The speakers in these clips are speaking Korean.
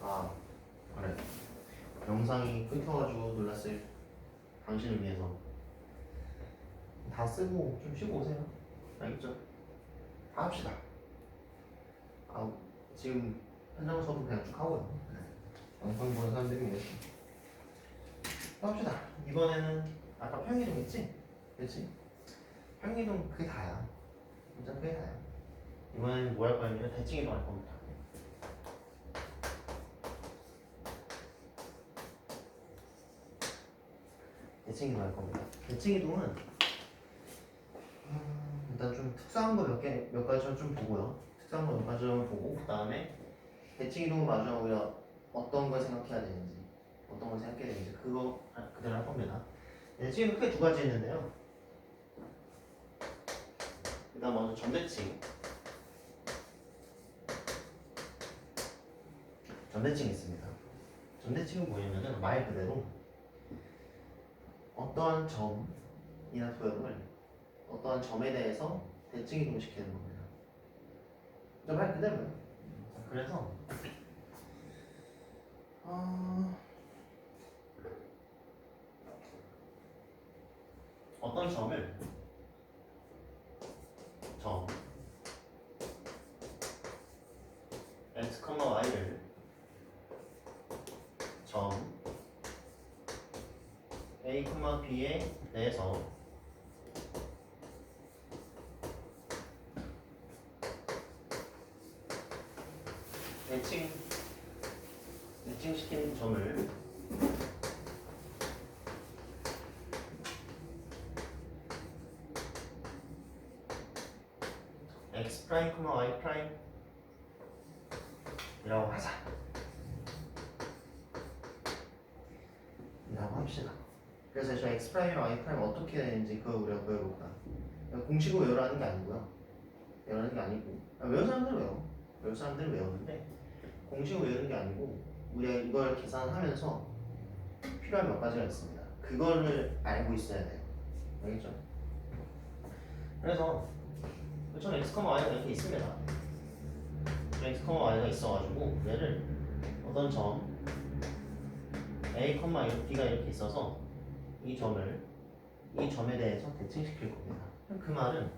아 그래, 영상이 끊겨가지고 놀랐을 당신을 위해서 다 쓰고 좀 쉬고 오세요. 알겠죠? 다 합시다. 아 지금 현장 수업은 그냥 쭉 하고요. 영상 보는 사람들이 위해서 또 합시다. 이번에는 아까 평이동 했지? 그렇지? 평이동 그게 다야. 진짜 그게 다야. 이번에는 뭐 할 거냐면 대칭이동 할 겁니다. 대칭이동 할 겁니다. 대칭이동은 일단 좀 특수한 거 몇 가지 좀 보고요. 특수한 거 몇 가지 좀 보고 그 다음에 대칭이동을 마주하고 우리가 어떤 걸 생각해야 되는지, 어떤 걸 생각해야 되는지 그거 그대로 할 겁니다. 대칭이동 크게 두 가지 있는데요. 일단 먼저 점대칭. 점대칭이 있습니다. 점대칭은 뭐냐면은 말 그대로 어떠한 점이나 도형을 어떠한 점에 대해서 대칭 이동시키는 겁니다. 말 그대로요. 그래서 어떤 점을 점 x, y를 점 a, b에 대해서 대칭시키는 점을 x 프라임, y 프라임 이라고 하자. 이라고 합시다. 그래서 저 x 프라임이랑 y 프라임 어떻게 되는지 그걸 우리가 배워볼까. 공식으로 외우라는 게 아니고요. 외우는 게 아니고 외우는 사람들은 외워. 외우는 사람들은 외우는데 공식으로 외우는 게 아니고 우리가 이걸 계산하면서 필요한 몇 가지가 있습니다. 그거를 알고 있어야 돼요. 알겠죠? 그래서 저는 x, y가 이렇게 있습니다. x, y가 있어가지고 얘를 어떤 점 a, b가 이렇게 있어서 이 점에 대해서 대칭시킬 겁니다. 그 말은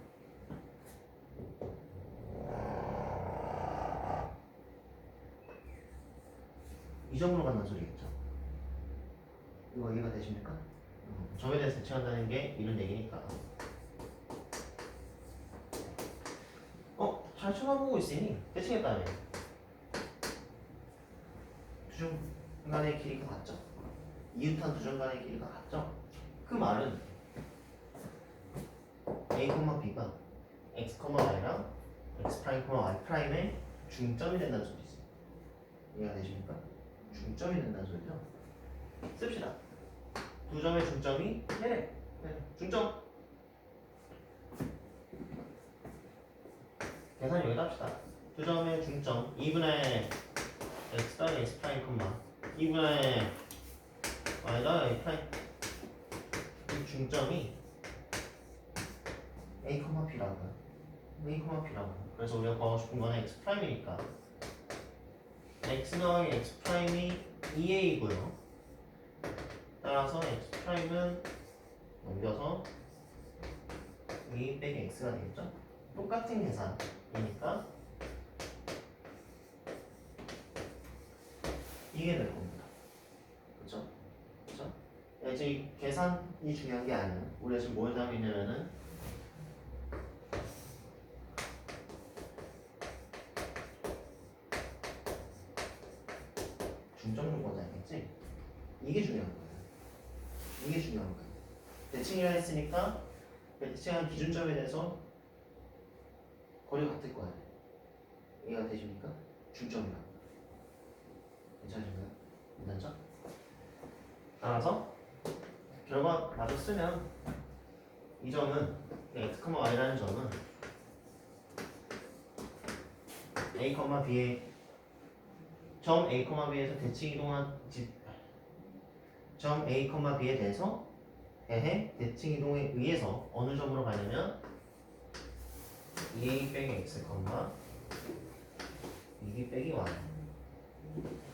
이 점으로 간다는 소리겠죠. 이거 이해가 되십니까? 점에 대해서 대칭한다는 게 이런 얘기니까. 잘 쳐다보고 있으니 대칭했다네. 두 점 간의 길이가 같죠? 이웃한 두 점 간의 길이가 같죠? 그 말은 a, b가 x, y랑 x 프라임, y 프라임의 중점이 된다는 소리지. 이해가 되십니까? 중점이 된다는 소리죠. 씁시다. 두 점의 중점이 얘네. 중점. 계산 여기다 합시다. 두 점의 중점 2분의 x 더하기 x 프라임 콤마 2분의 y 더하기 y 프라임. 이 중점이 a, b라고요. a, b라고요. 그래서 우리가 구하고 싶은 거는 x 프라임이니까 x 더하기 x 프라임이 2a이고요. 따라서 x 프라임은 넘겨서 2 빼기 x가 되겠죠? 똑같은 계산이니까 이게 될 겁니다. 그렇죠? 그렇죠? 이제 이 계산이 중요한 게 아니에요. 우리가 지금 뭘 하고 있냐면은 중점 요구하지 않겠지? 이게 중요한 거예요. 이게 중요한 거예요. 대칭이라 했으니까 대칭한 기준점에 대해서 거리가 같을 거야. 이해가 되십니까? 중점이랑. 괜찮으신가요? 괜찮죠? 따라서 결과 마저 쓰면 이 점은 x, y라는 점은 a, b의 점 a, b에서 대칭 이동한 점 a, b에 대해서 대칭 이동에 의해서 어느 점으로 가냐면 2a 빼기 x, 2b 빼기 y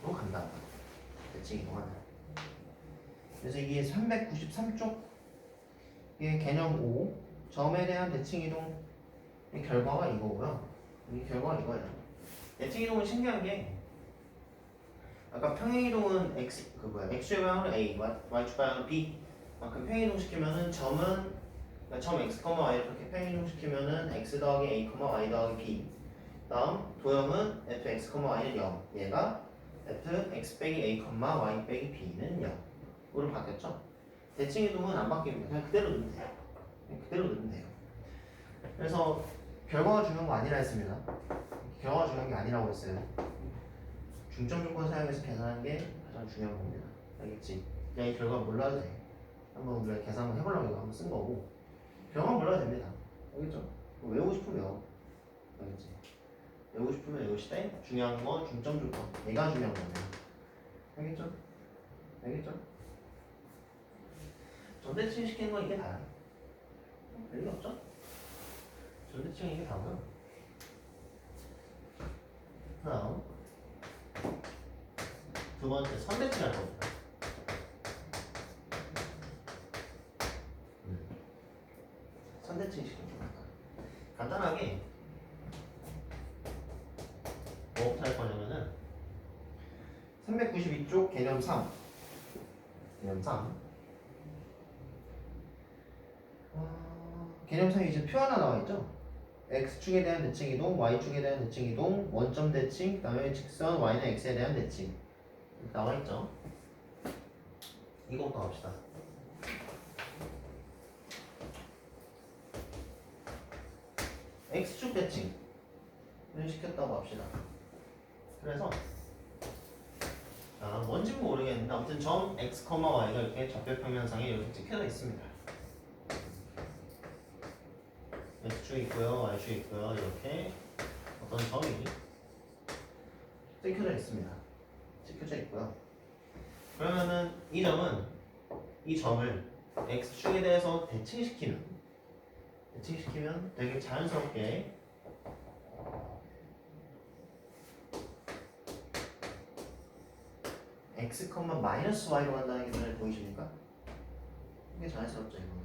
로 갑니다. 대칭 이동한다. 그래서 이게 393쪽 이게 개념 5 점에 대한 대칭 이동 이 결과가 이거고요. 이 결과가 이거예요. 대칭 이동은 신기한 게 아까 평행 이동은 x축 방향으로 a, y축 방향으로 b. 만큼 평행 이동 시키면은 점은 그러니까 점 x, y를 이렇게 평행 이동 시키면은 x 더하기 a, y 더하기 b. 다음 도형은 fx, y는 0. 얘가 fx 빼기 a, y 빼기 b는 0으로 바뀌었죠. 대칭 이동은 안 바뀝니다. 그냥 그대로 넣으면 돼요. 그냥 그대로 넣으면 돼요. 그래서 결과가 중요한 거 아니라 했습니다. 결과가 중요한 게 아니라고 했어요. 중점 조건 사용해서 계산하는 게 가장 중요한 겁니다. 알겠지? 그냥 이 결과 몰라도 돼. 한번 우리가 계산 한번 해보려고 이거 한번 쓴 거고 결과 몰라도 됩니다. 알겠죠? 외우고 싶으면 외워. 알겠지? 외우고 싶으면 외우시되 중요한 건 중점 조건. 얘가 중요한 거네. 알겠죠? 알겠죠? 전대칭 시키는 건 이게 다야. 별일 없죠? 전대칭 이게 다고요. 다음 두 번째 선대칭 할 겁니다. 선대칭 시키는 겁니다. 간단하게 뭐부터 할 거냐면은 392쪽 개념 3 개념 3 개념 3에 이제 표 하나 나와 있죠? x축에 대한 대칭 이동, y축에 대한 대칭 이동, 원점 대칭, 그 다음에 직선 y는 x에 대한 대칭 나와 있죠? 이거부터 합시다. x축 대칭을 시켰다고 합시다. 그래서 뭔지는 모르겠는데 아무튼 점 x, y가 이렇게 좌표평면상에 이렇게 찍혀져 있습니다. x축이 있고요, y축이 있고요. 이렇게 어떤 점이 찍혀져 있습니다. 찍혀져 있고요. 그러면은 이 점을 x축에 대해서 대칭시키면 되게 자연스럽게 x, y로 간다는 게 눈에 보이십니까? 이게 자연스럽죠, 이거는.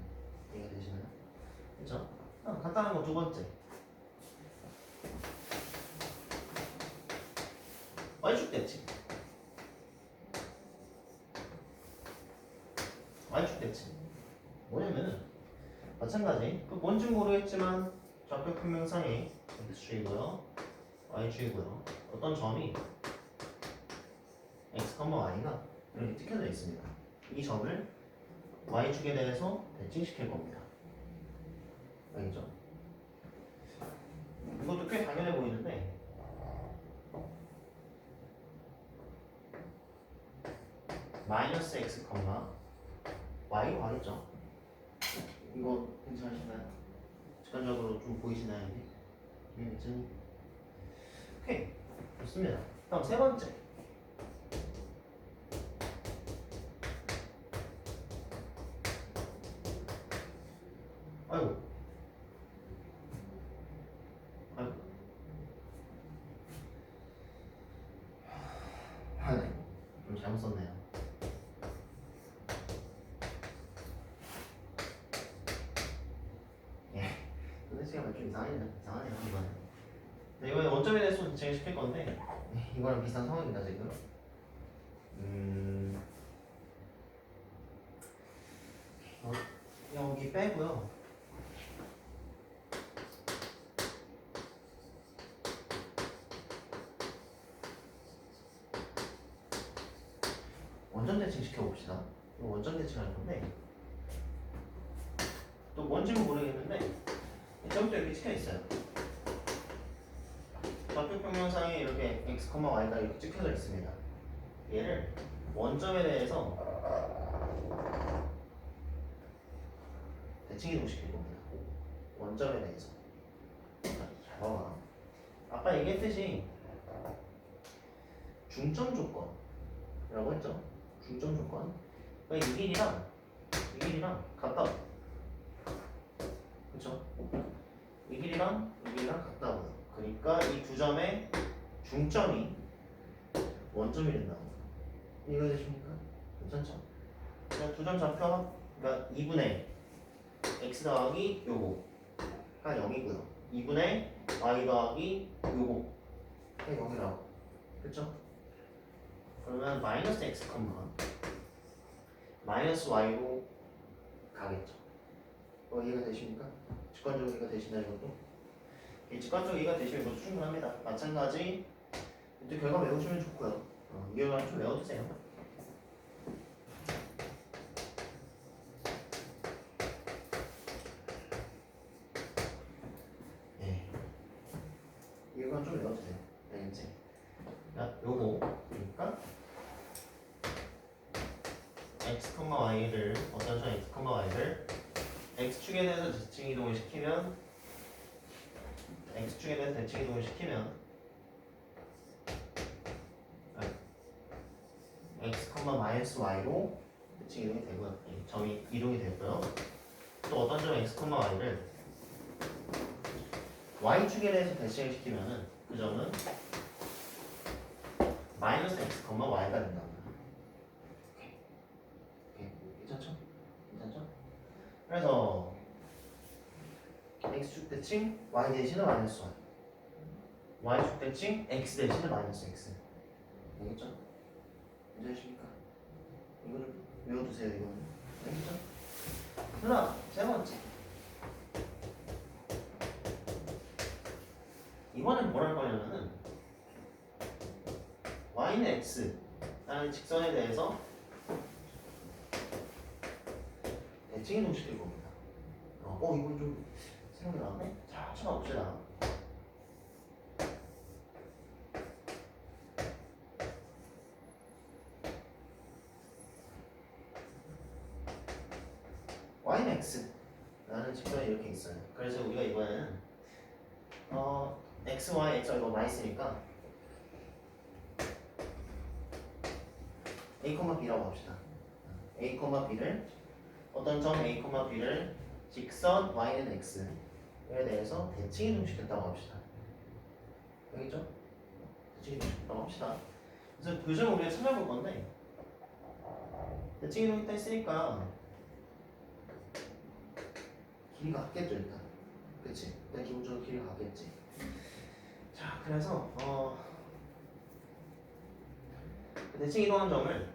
이해가 되시나요? 그렇죠? 간단한 거 두 번째. y축 대칭. y축 대칭. 뭐냐면은 마찬가지. 뭔지 모르겠지만 좌표 평면상에 x축이고요, y축이고요. 어떤 점이 x, y가 이렇게 찍혀져 있습니다. 이 점을 y축에 대해서 대칭시킬 겁니다. 알겠죠? 이것도 꽤 당연해 보이는데 마이너스 x, y로 가겠죠? 이거 괜찮으신가요? 직관적으로 좀 보이시나요? 이게? 오케이, 좋습니다. 다음 세 번째. 아이고. 네. 좀 잘못 썼네요. 예. 도대체가 좀 이상하네요, 이번에. 네, 이번에 원점에 대해서 대칭을 시킬 건데, 이거랑 비슷한 상황입니다, 지금. 여기 빼고요. 원점 대칭 시켜봅시다. 원점 대칭 할 건데 또 뭔지는 모르겠는데 점도 이렇게 찍혀 있어요. 좌표 평면상에 이렇게 x, y가 이렇게 찍혀져 있습니다. 얘를 원점에 대해서 대칭 이동시킬 겁니다. 원점에 대해서. 잘 봐봐. 아까 얘기했듯이 중점 조건이라고 했죠. 중점 조건. 그러니까 이 길이랑 같다고. 그쵸? 이 길이랑 같다고요. 그러니까 이 두 점의 중점이 원점이 된다고. 이거 되십니까? 괜찮죠? 그냥 두 점 좌표, 그러니까 2분의 x 더하기 요거가 0이고요. 2분의 y 더하기 요거가 0이라고. 그쵸? 그러면 마이너스 x, 마이너스 y로 가겠죠. 이해가 되십니까? 직관적으로 이해가 되시나요, 이것도? 이 직관적으로 이해가 되시면 이것도 충분합니다. 마찬가지, 또 결과 외우시면 좋고요. 이 결과는 좀 외워주세요. 예. 이 결과는 좀 외워주세요. 알겠지? 요거, 그러니까 x, y를 어떤 점 x, y를 x축에 대해서 대칭 이동을 시키면 x축에 대해서 대칭 이동을 시키면 x, 마이너스 y로 대칭 이동이 되고요. 점이 이동이 되고요. 또 어떤 점 x, y를 y축에 대해서 대칭을 시키면은 그 점은 마이너스 x, y가 된다. 괜찮죠? 괜찮죠? 그래서 x축 대칭 y 대신에 마이너스 y, y축 대칭 x 대신에 마이너스 x. 알겠죠? 괜찮으십니까? 이거 좀 외워두세요. 이거는. 알겠죠? 하나, 세 번째. 이번엔 뭘 할 거냐면은 y는 x라는 직선에 대해서 대칭 이동시킬 겁니다. 이건 좀 생각이 나네? 자, 찾아봅시다. y는 x라는 직선이 이렇게 있어요. 그래서 우리가 이번에는 x, y, x, 이거 많이 쓰니까 a, b라고 합시다. a, b를 어떤 점 a, b를 직선 y는 x에 대해서 대칭 이동시켰다고 합시다. 알겠죠? 대칭 이동시켰다고 합시다. 그래서 그 점을 우리가 찾아볼 건데 대칭 이동했다 했으니까 길이가 같겠죠 일단. 그치? 일단 기본적으로 길이가 같겠지. 자, 그래서 대칭 이동한 점을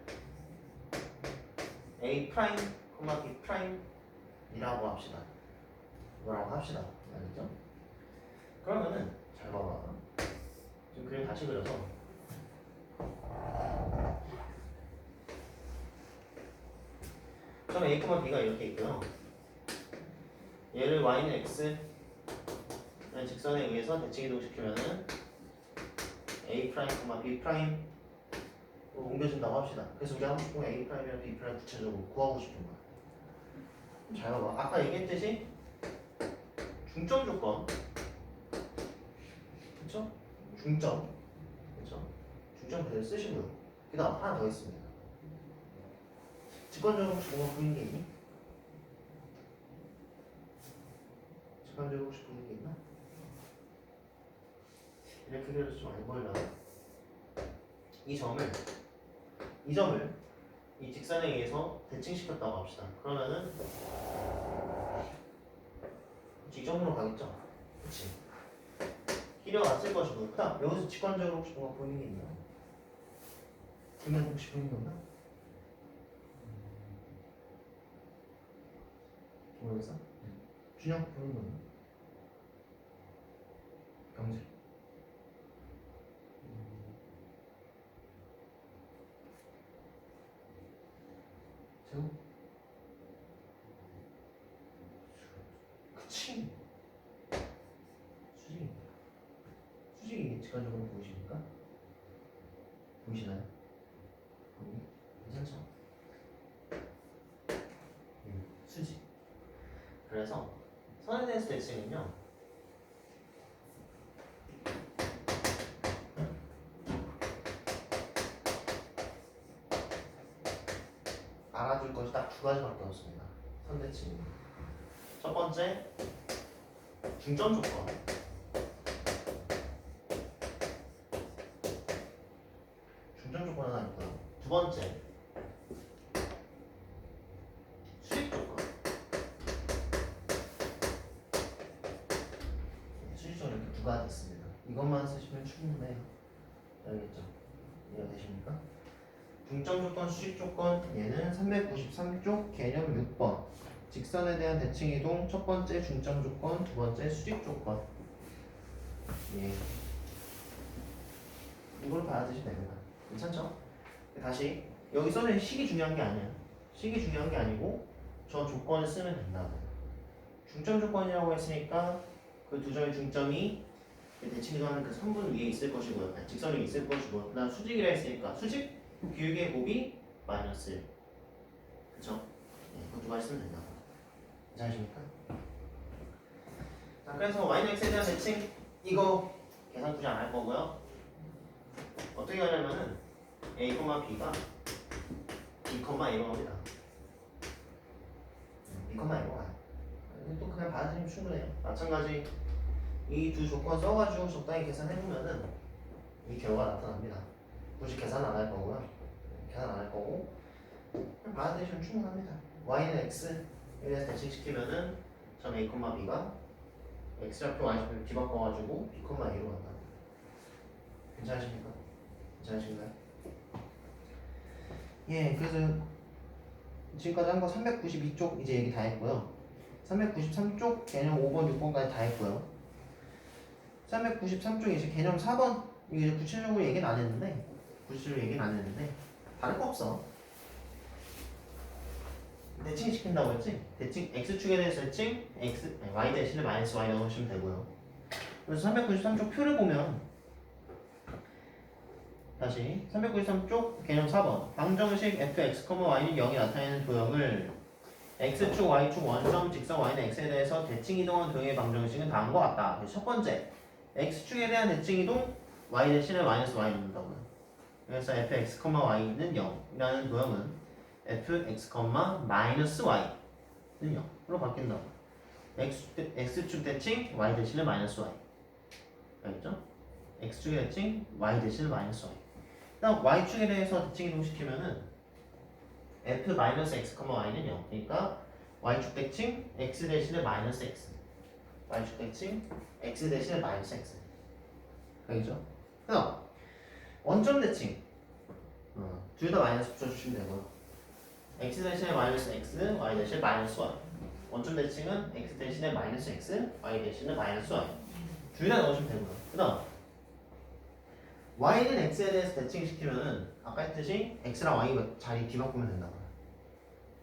a 프라임, b 프라임이라고 합시다. 뭐라고 합시다. 알겠죠? 그러면은 잘 봐봐. 지금 그림 다시 그려서 점 a, b가 이렇게 있고요. 얘를 y는 x 직선에 의해서 대칭 이동시키면은 a 프라임, b 프라임 옮겨진다고 합시다. 그래서 우리 하고 싶은 a 프라임이랑 b 프라임 구체적으로 구하고 싶은 거야. 잘 봐봐. 아까 얘기했듯이 중점 조건, 그렇죠? 중점, 그렇죠? 중점 그대로 쓰시고요. 그다음 하나 더 있습니다. 직관적으로 혹시 뭔가 보이는 게 있니? 직관적으로 혹시 보이는 게 있나? 이렇게 그려서 좀 안 보이려나? 이 점을 이 직선에 의해서 대칭시켰다고 합시다. 그러면은 이 점으로 가겠죠? 그치? 길이가 같을 것이고. 그 다음 여기서 직관적으로 혹시 뭔가 보이는 게 있나? 그러면 혹시 보이는 건가? 모르겠어? 준영 보이는 건가? 경제. 세우? 그치? 수직이 직관적으로 보이십니까? 보이시나요? 괜찮죠? 수직. 그래서 선에 대해서 대칭은요. 알아둘 것이 딱 두 가지밖에 없습니다. 선 대칭. 첫 번째, 중점 조건. 중점 조건 하나 있고요. 두 두 번째 수직 조건. 수직 조건 이렇게 두 가지 있습니다. 이것만 쓰시면 충분해요. 알겠죠? 이해가 되십니까? 중점 조건, 수직 조건. 얘는 393쪽 개념 6번. 직선에 대한 대칭 이동 첫 번째 중점 조건, 두 번째 수직 조건. 예. 이걸 받아주시면 됩니다. 괜찮죠? 다시 여기 써낸 식이 중요한 게 아니야. 식이 중요한 게 아니고 저 조건을 쓰면 된다. 중점 조건이라고 했으니까 그 두 점의 중점이 대칭 이동하는 그 선분 위에 있을 것이고요. 아니, 직선 위에 있을 것이고, 그다음 수직이라 했으니까 수직 비율계의 곱이 마이너스 1. 그쵸? 네, 그 두 가지 쓰면 된다. 괜찮으십니까? 자, 그래서 y는 x에 대한 대칭 이거 계산 굳이 안 할 거고요. 어떻게 하냐면은 a, b가 b, a로 합니다. b, a로 가요. 또 그냥 받아들이면 충분해요. 마찬가지 이 두 조건 써가지고 적당히 계산해보면은 이 결과가 나타납니다. 굳이 계산 안 할 거고요. 계산 안 할 거고 그냥 받아들이시면 충분합니다. y는 x에 대해서 대칭시키면은 전 a, b가 x좌표 y좌표 뒤바꿔가지고 b, a로 간다. 괜찮으십니까? 괜찮으신가요? 예, 그래서 지금까지 한 거 392쪽 이제 얘기 다 했고요. 393쪽 개념 5번, 6번까지 다 했고요. 393쪽 이제 개념 4번 이게 구체적으로 얘기는 안 했는데 다를 거 없어. 대칭 시킨다고 했지? 대칭 x축에 대해서 대칭 y 대신에 마이너스 y 넣으시면 되고요. 그래서 393쪽 표를 보면 다시 393쪽 개념 4번 방정식 fx, y는 0이 나타내는 도형을 x축, y축 원점, 직선 y는 x에 대해서 대칭 이동한 도형의 방정식은 다음과 같다. 첫 번째 x축에 대한 대칭 이동 y 대신에 마이너스 y 넣는다고요. 그래서 fx, y는 0이라는 도형은 fx, 마이너스 y는 0으로 바뀐다고. x축 대칭 y 대신에 마이너스 y. 알겠죠? x축의 대칭 y 대신에 마이너스 y. 그다음 y축에 대해서 대칭 이동시키면은 f-x, y는 0. 그러니까 y축 대칭 x 대신에 마이너스 x. y축 대칭 x 대신에 마이너스 x. 알겠죠? 그다음 원점 대칭 둘 다 마이너스 붙여주시면 되고요. x 대신에 마이너스 x, y 대신에 마이너스 y. 원점 대칭은 x 대신에 마이너스 x, y 대신에 마이너스 y. 둘 다 넣으시면 되고요. 그다음 y는 x에 대해서 대칭시키면은 아까 했듯이 x랑 y 자리 뒤바꾸면 된다고요.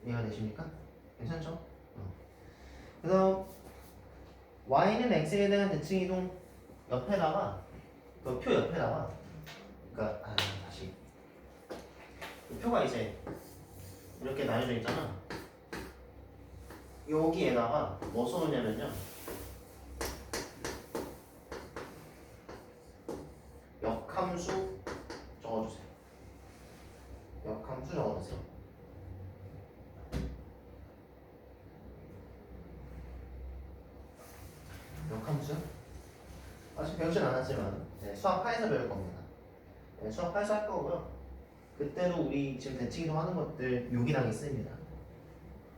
이해가 되십니까? 괜찮죠? 그래서 y는 x에 대한 대칭 이동 옆에다가 그 표 옆에다가 그러니까 다시 그 표가 이제 이렇게 나뉘어져 있잖아. 여기에다가 뭐 써놓냐면요. 역함수 적어주세요. 역함수 적어주세요. 역함수? 아직 배우진 않았지만 수학 8에서 배울 겁니다. 수학 8에서 할 거고요. 그때도 우리 지금 대칭 이동하는 것들 요기랑 있습니다.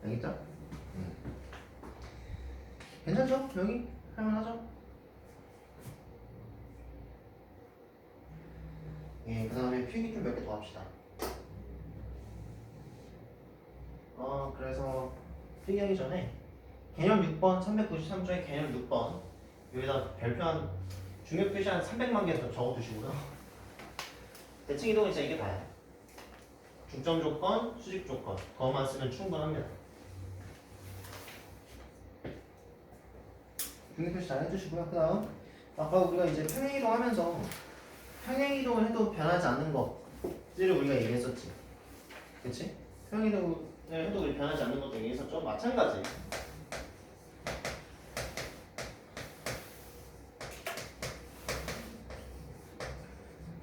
알겠죠? 괜찮죠? 여기? 할만하죠? 예, 그 다음에 필기 좀 몇 개 더 합시다. 그래서 필기하기 전에 개념 6번 393조의 개념 6번 여기다 별표 중요 표시 한 300만 개 더 적어두시고요. 대칭 이동은 진짜 이게 다야. 중점 조건, 수직 조건 그것만 쓰면 충분합니다. 중요 표시 잘 해주시고요. 그 다음 아까 우리가 이제 평행 이동하면서 평행 이동을 해도 변하지 않는 것들을 우리가 얘기했었지. 그치? 평행 이동을 해도 변하지 않는 것도 얘기했었죠. 마찬가지.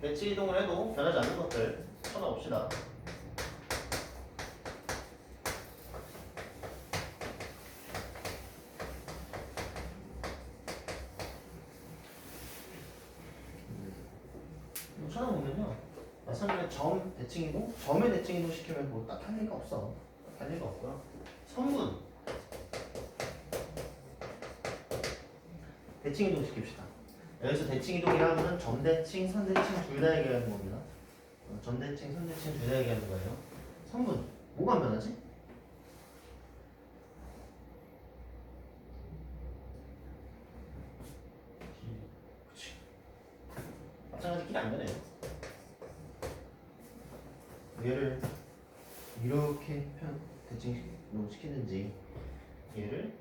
대칭 이동을 해도 변하지 않는 것들 쳐다봅시다. 쳐다보면요. 마찬가지로 점 대칭 이동, 점의 대칭 이동 시키면 뭐 딱 할 리가 없어. 할 리가 없고요. 선분 대칭 이동 시킵시다. 여기서 대칭 이동이라면 점 대칭, 선 대칭 둘 다 얘기하는 겁니다. 점 대칭, 선 대칭 둘 다 얘기하는 거예요. 선분 뭐가 안 변하지? 그치. 마찬가지 길이 안 변해요. 얘를 이렇게 대칭 이동 시키든지 얘를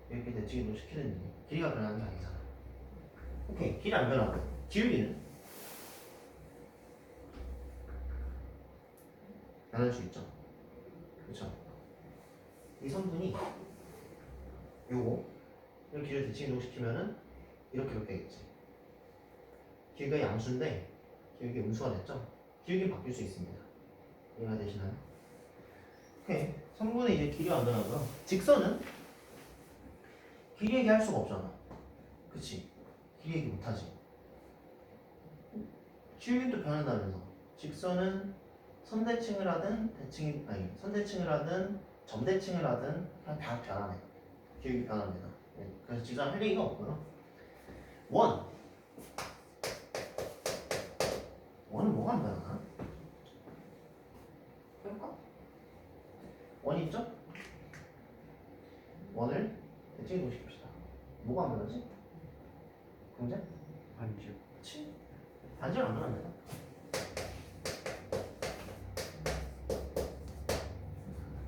이렇게 대칭 이동 시키든지 길이가 변하는 게 아니잖아. 오케이, 길이 안 변하고 기울기는 변할 수 있죠. 그렇죠? 이 선분이 요거 이렇게 길이를 대칭 이동 시키면은 이렇게 되겠지. 길이가 양수인데 기울기 음수가 됐죠. 기울기는 바뀔 수 있습니다. 이해가 되시나요? 오케이. 선분은 이제 길이가 안 변하고요. 직선은 길이 얘기할 수가 없잖아. 그치? 길이 얘기 못하지. 기울기도 변한다면서. 직선은 선대칭을 하든 선대칭을 하든 점대칭을 하든 그냥 다 변하네. 기울기 변합니다. 네. 그래서 직선 할 얘기가 없고요. 원은 뭐가 안 변하나? 해볼까? 원 있죠? 원을 대칭 이동시킵시다. 뭐가 안 변하지? 공제? 반지요. 그치? 반지를 안 변합니다.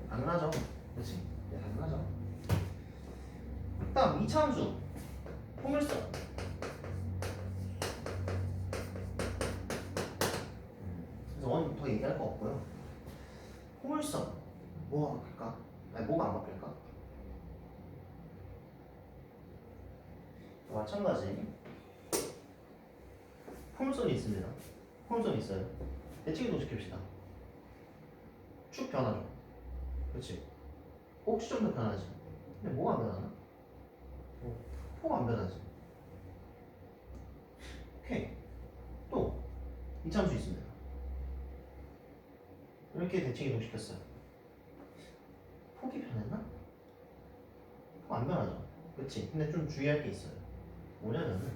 당연하죠. 그치? 네, 당연하죠. 다음 이차함수 포물선. 그래서 원 더 얘기할 거 없고요. 포물선 뭐가 바뀔까? 아니 뭐가 안 바뀔까? 마찬가지 포물선이 있습니다. 포물선이 있어요. 대칭 이동시킵시다. 쭉 변하죠. 그렇지? 혹시 좀 더 변하지. 근데 뭐가 안 변하나? 포가 안 변하지. 오케이. 또 이차함수 있습니다. 이렇게 대칭 이동시켰어요. 폭이 변했나? 폭 안 변하죠. 그렇지? 근데 좀 주의할 게 있어요. 뭐냐면은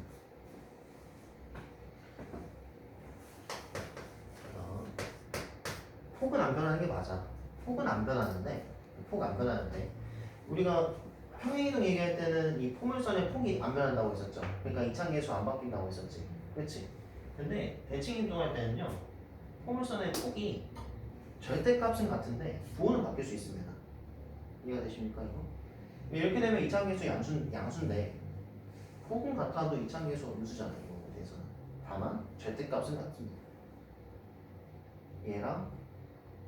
폭은 안 변하는 게 맞아. 폭은 안 변하는데 우리가 평행이동 얘기할 때는 이 포물선의 폭이 안 변한다고 했었죠. 그러니까 이차계수 안 바뀐다고 했었지. 그렇지? 근데 대칭 이동할 때는요 포물선의 폭이 절대값은 같은데 부호는 바뀔 수 있습니다. 이해가 되십니까 이거? 이렇게 되면 이차계수 양수인데 폭은 같아도 이차계수가 음수잖아요. 이거에 대해서는. 다만 절대값은 같습니다. 얘랑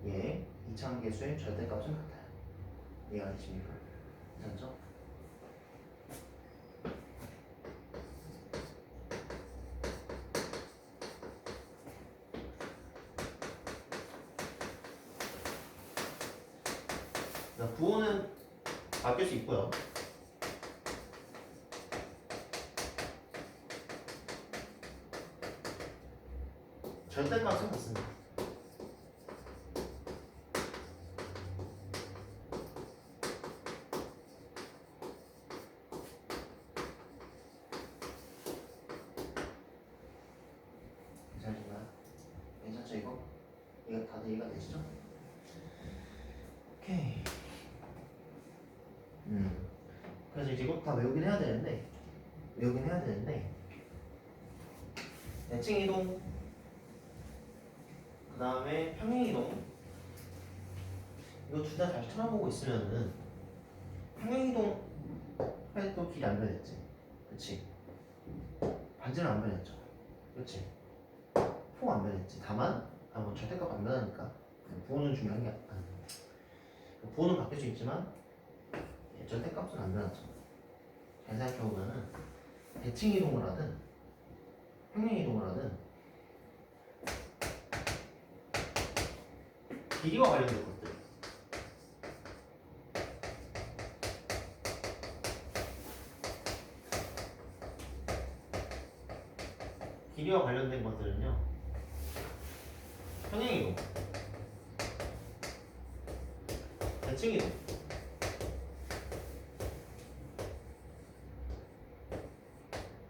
얘 이차계수의 절대값은 같아요. 이해가 되십니까? 괜찮죠? 부호는 바뀔 수 있고요. 절대값은 같습니다. 괜찮으신가요? 괜찮죠 이거? 이거 다들 이해가 되시죠? 오케이. 그래서 이제 이거 다 외우긴 해야 되는데 대칭 이동 그 다음에 평행 이동 이거 둘 다 다시 쳐다보고 있으면은 평행 이동 할 또 길이 안 변했지. 그치? 반지는 안 변했죠. 그치? 폭 안 변했지. 다만 뭐 절대값 안 변하니까 부호는 중요한 게 아니야. 부호는 바뀔 수 있지만 절대값은 안 변하죠. 잘 생각해보면은 대칭 이동을 하든 평행 이동을 하든 길이와 관련된 것들 길이와 관련된 것들은요 대칭이동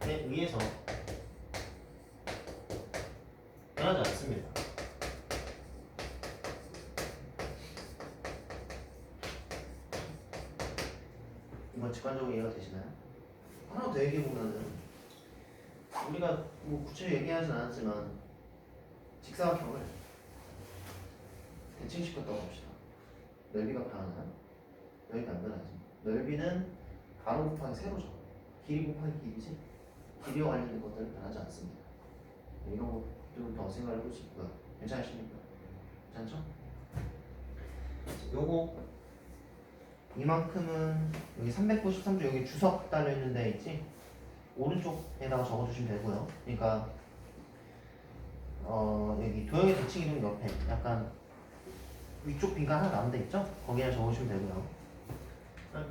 에 의해서 변하지 않습니다. 이건 직관적으로 이해가 되시나요? 하나 더 얘기해 보면은 우리가 뭐 구체적으로 얘기하진 않았지만 직사각형을 대칭시켰다고 봅시다. 넓이가 변하나요? 넓이가 안 변하지. 넓이는 가로 곱하기 세로죠. 길이 곱하기 길이지. 길이와 관련된 것들은 변하지 않습니다. 이런 것들은 더 생각을 해볼 수 있고요. 괜찮으십니까? 괜찮죠? 요거 이만큼은 여기 393조 여기 주석 달려있는 데 있지? 오른쪽에다가 적어주시면 되고요. 그러니까 여기 도형의 대칭 이동 옆에 약간 위쪽 빈칸 하나 남은 데 있죠? 거기에 적어주시면 되고요.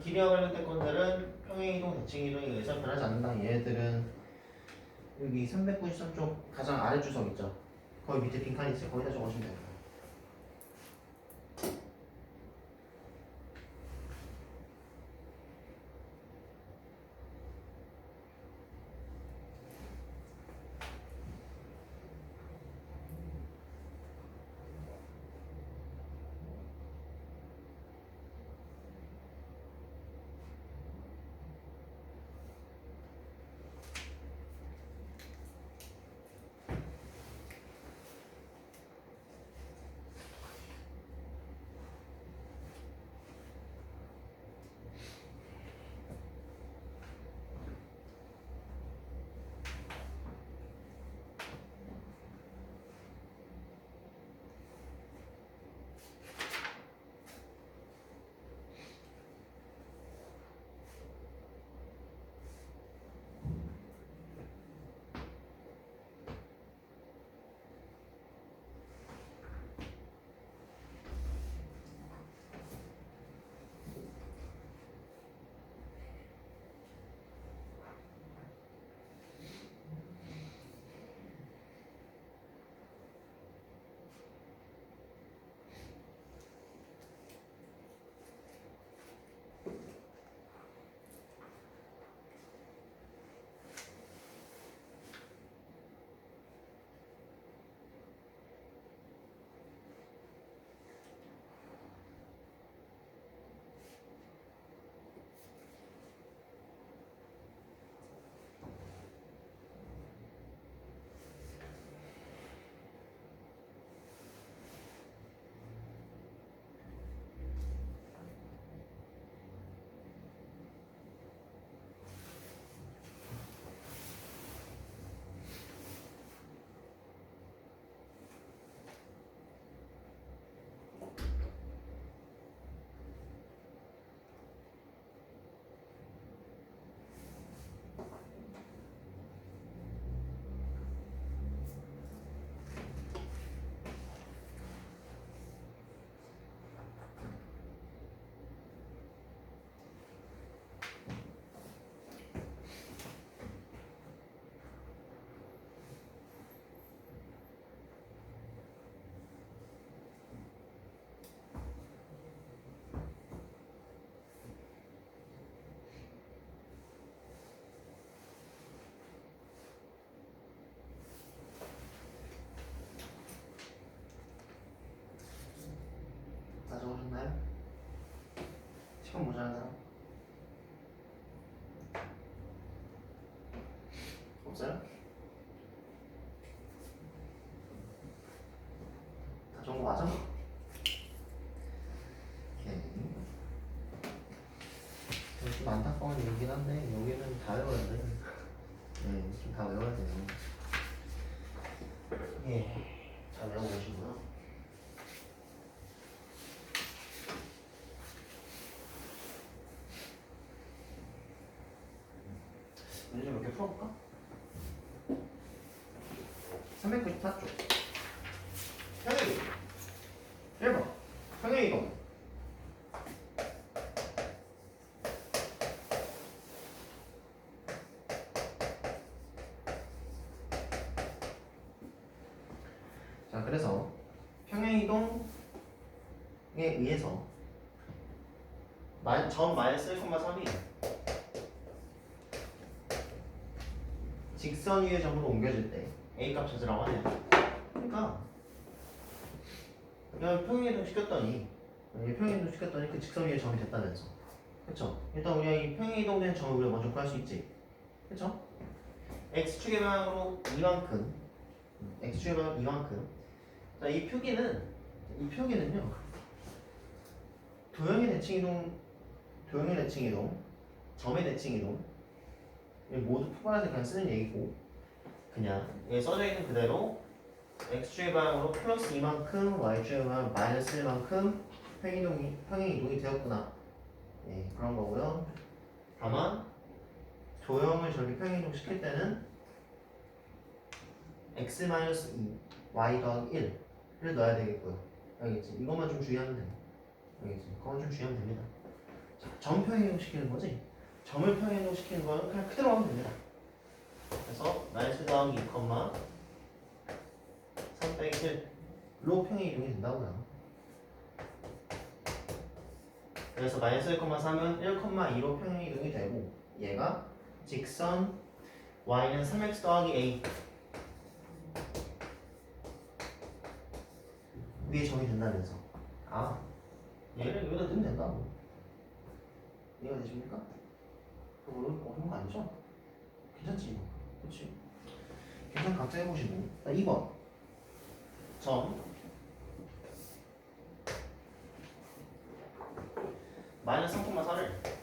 길이와 관련된 것들은 평행 이동, 대칭 이동에 의해서 변하지 않는다. 얘들은 여기 393쪽 가장 아래 주석 있죠? 거기 밑에 빈칸이 있어요. 거기다 적어주시면 돼요. 다 적으셨나요? 시간 모자란 사람? 없어요? 다 적은 거 맞아? 오케이. 좀 안타까운 얘기긴 한데 여기는 다 외워야 돼. 네, 좀 다 외워야 돼요. 예, 잘 외우고 계시고요. 문제 몇 개 풀어볼까? 394쪽. 평행이동. 1번. 평행이동. 자, 그래서 평행이동에 의해서 점 마이너스 1,3이 직선 위의 점으로 옮겨질 때 A 값 찾으라고 하네요. 그러니까 그냥 평행이동 시켰더니 그 직선 위의 점이 됐다면서. 그쵸? 일단 우리가 이 평행이동된 점을 우리가 먼저 구할 수 있지. 그쵸? x축의 방향으로 x축의 방향 이만큼. 자, 이 표기는요 도형의 대칭이동, 점의 대칭이동 모두 포괄해서 그냥 쓰는 얘기고, 그냥 여기 써져 있는 그대로 x축의 방향으로 플러스 이만큼, y축의 방향 마이너스 1만큼 평행이동이 되었구나. 예, 그런 거고요. 다만 도형을 저렇게 평행이동 시킬 때는 x-2, y 더하기 1을 넣어야 되겠고요. 알겠지? 이것만 좀 주의하면 돼요. 알겠지? 그건 좀 주의하면 됩니다. 자, 점 평행이동 시키는 거지? 점을 평행이동 시키는 거는 그냥 그대로 하면 됩니다. 그래서 마이너스 더하기 2, 3 빼기 1로 평행이동이 된다고요. 그래서 마이너스 1,3은 1,2로 평행이동이 되고, 얘가 직선 y는 3x 더하기 a 위에 점이 된다면서. 아, 얘를 여기다 넣으면 된다고. 이해가 되십니까? 그거 어려운 거 아니죠? 괜찮지 이거. 그렇지? 계산 각자 해보시고. 2번 점 마이너스 3,4를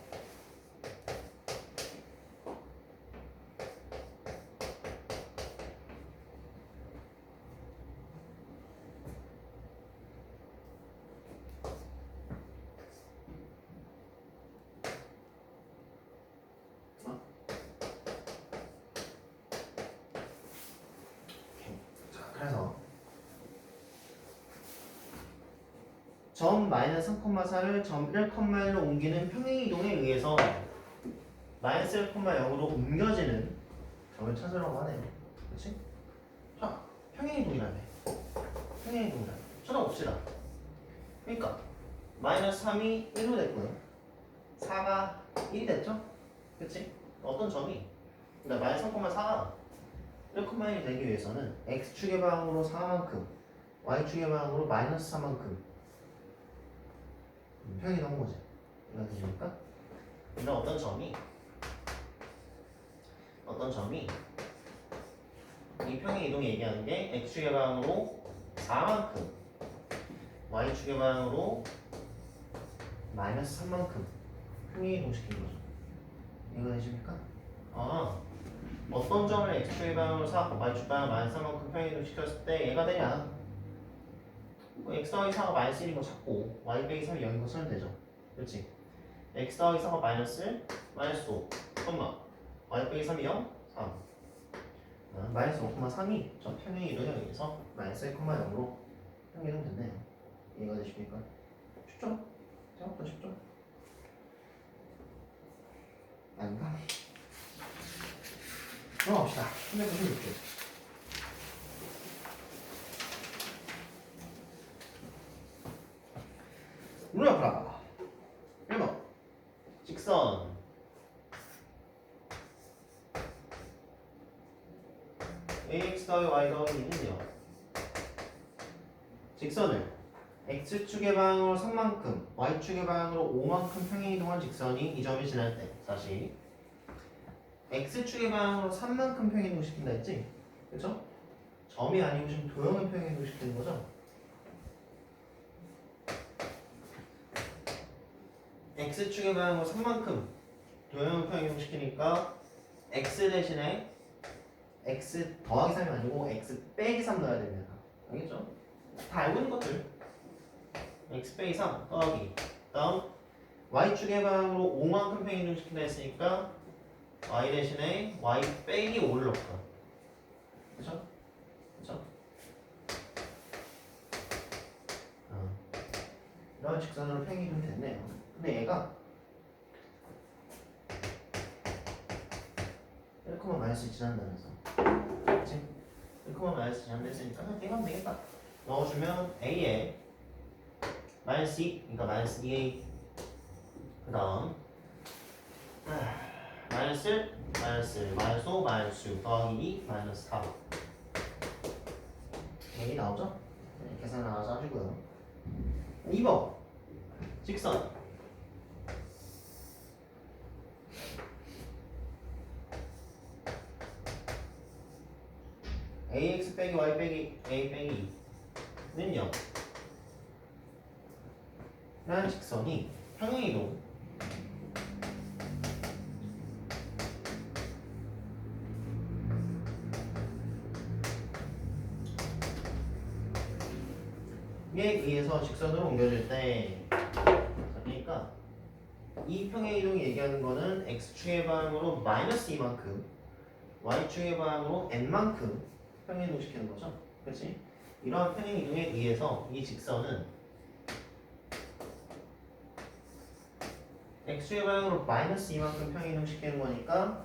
그래서 점 마이너스 3,4를 점 1,1로 옮기는 평행이동에 의해서 마이너스 1,0으로 옮겨지는 점을 찾으라고 하네요. 그렇지? 자, 평행이동이라며. 쳐다봅시다. 그러니까 마이너스 3이 1로 됐고요. 4가 1이 됐죠? 그치? 어떤 점이? 그러니까 마이너스 3,4가 1,1이 되기 위해서는 x축의 방향으로 4만큼, y축의 방향으로 마이너스 4만큼 평행이 나온 거지. 이해가 되십니까? 근데 어떤 점이 이 평행 이동이 얘기하는 게 x축의 방향으로 4만큼, y축의 방향으로 마이너스 3만큼 평행 이동시킨 거죠. 이해가 되십니까? 어떤 점을 x축의 방향으로 4, y축 방향 마이너스 3만큼 평행 이동 시켰을 때 얘가 되냐? x 더하기 4가 마이너스 1인 거 찾고 y 빼기 3이 0인 거 쓰면 되죠. 그렇지? x 더하기 4가 마이너스 5, y 빼기 3이 0, 3. 마이너스 5,3이 저 평행 이동에 의해서 마이너스 1,0로 평행 이동 됐네요. 이해가 되십니까? 쉽죠? 생각보다 쉽죠? 아닌가? 넘어갑시다. 396쪽. 문을 풀어봐. 1번 직선 ax 더하기 y 더하기 2는요 직선을 x축의 방향으로 3만큼 y축의 방향으로 5만큼 평행이동한 직선이 이 점을 지날 때 다시 x축의 방향으로 3만큼 평행이동 시킨다 했지? 그쵸? 점이 아니고 지금 도형을 평행이동 시키는 거죠? x축의 방향으로 3만큼 도형을 평행이동 시키니까 x 대신에 x 더하기 3이 아니고 x 빼기 3 넣어야 됩니다. 알겠죠? 다 알고 있는 것들. x 빼기 3 더하기 다음 y축의 방향으로 5만큼 평행이동 시킨다 했으니까 y 대신에 y 빼기 5를 넣을까. 그쵸? 그쵸? 이런 직선으로 평행이동이 됐네요. 근데 얘가 1, 마이너스 지난다면서. 그치? 1, 마이너스 지난다 했으니까 그냥 땡하면 되겠다. 넣어주면 a에 마이너스 2, 그러니까 마이너스 2a 그 다음 마이너스 1, 마이너스 1, 마이너스 5, 마이너스 6 더하기 2, 마이너스 4 여기 나오죠? 네, 계산 알아서 하시고요. 2번 직선 ax 빼기 y 빼기 a 빼기 2는요 라는 직선이 평행이동 에 의해서 직선으로 옮겨질 때 그러니까 이 평행이동이 얘기하는 거는 x축의 방향으로 마이너스 2만큼 y축의 방향으로 n만큼 평행이동 시키는 거죠. 그렇지? 이러한 평행이동에 의해서 이 직선은 x축의 방향으로 마이너스 2만큼 평행이동 시키는 거니까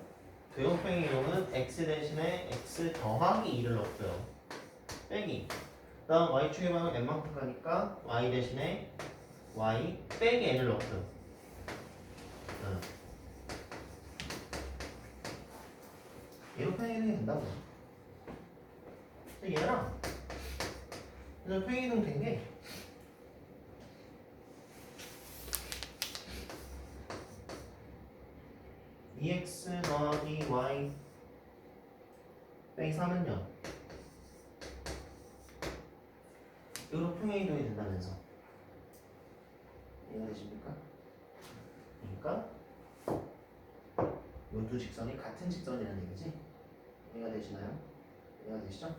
도형 평행이동은 x 대신에 x 더하기 2를 넣고요. 빼기 그 다음 y축의 방향 n만큼 가니까 y 대신에 y 빼기 n을 넣고요. 얘로 평행이동이 된다고. 얘랑 그래서 평행이동 된 게 EX 더하기 Y 빼기 3은요 이로 평행이동이 된다면서 이해가 되십니까? 그러니까 이 두 직선이 같은 직선이라는 얘기지? 이해가 되시나요? 이해가 되시죠?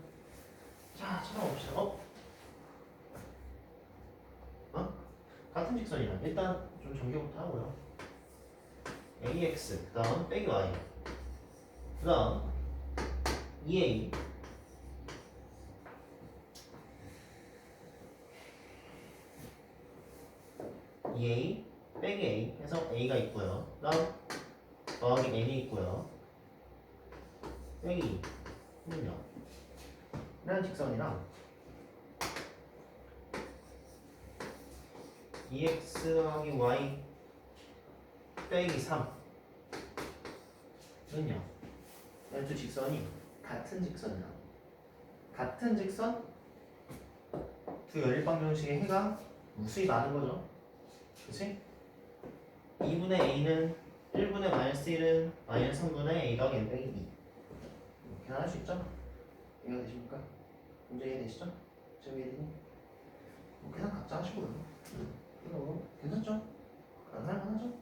자, 찾아봅시다. 같은 직선이란 일단 좀 전개부터 하고요. AX 그 다음 빼기 Y 그 다음 EA EA 빼기 A 해서 A가 있고요. 그 다음 더하기 N이 있고요. 빼기 1요 라는 직선이랑 EX 더하기 Y 빼기 3 는요 두 직선이 같은 직선이야. 같은 직선 두 연립방정식의 해가 무수히 많은 거죠. 그치? 2분의 a는 1분의 마이너스 1은 마이너스 3분의 a 더하기 n 빼기 2 이렇게 할 수 있죠? 이해가 되십니까? 문제 이해되시죠? 지금 이해되니? 뭐 계산 각자 하시고요. 이거 뭐 괜찮죠? 가능하죠?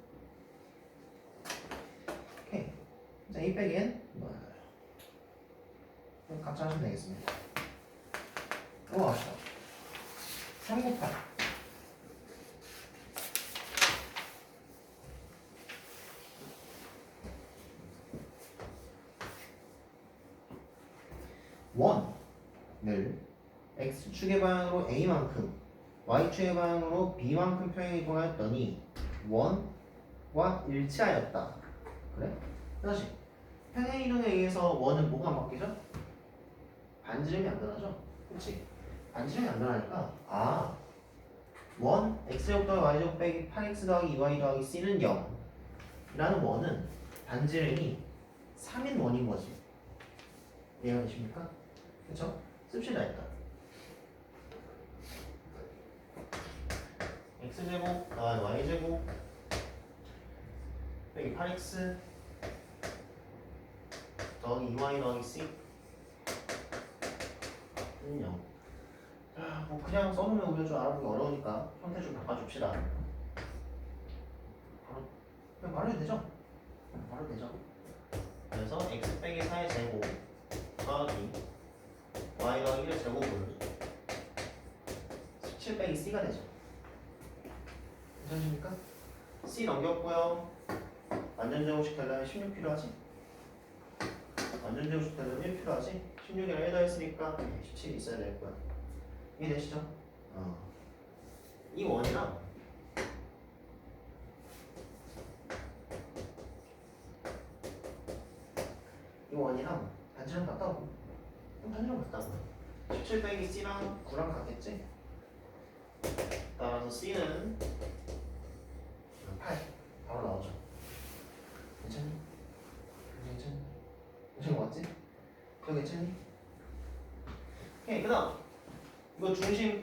오케이. 자, a 빼기 n 각자 하시면 되겠습니다. 넘어갑시다. 3 곱하기 1을 x축의 방향으로 a만큼 y축의 방향으로 b만큼 평행이동하였더니 1과 일치하였다. 그래? 다시 평행이동에 의해서 1은 뭐가 바뀌죠? 반지름이 안 변하죠? 그렇지? 반지름이 안 변하니까 1 x제곱 더하기 y제곱 빼기 8x 더하기 2y 더하기 c는 0 라는 1은 반지름이 3인 1인 거지. 이해가 되십니까? 그쵸? 씁시다 일단 x제곱 더하기 y제곱 빼기 8x 더하기 2y 더하기 c 는 0. 자, 뭐 그냥 써놓으면 우리가 좀 알아보기 어려우니까 형태 좀 바꿔줍시다. 그냥 바로 해도 되죠? 바로 되죠. 그래서 x 빼기 4의 제곱 더하기 y 더하기 1의 제곱을 17 빼기 c가 되죠. 괜찮으십니까? c 넘겼고요. 완전 제곱식 되려면 16 필요하지? 완전 제곱식 되려면 1 필요하지? 16이랑 1 더했으니까 17이 있어야 될 거야. 이해되시죠? 이 원이랑 이 원이랑 반지름 같다고. 반지름 같다고. 17 빼기 c랑 9랑 같겠지? 따라서 c는 8 이거 괜찮니? 오케이, 그 다음 이거 중심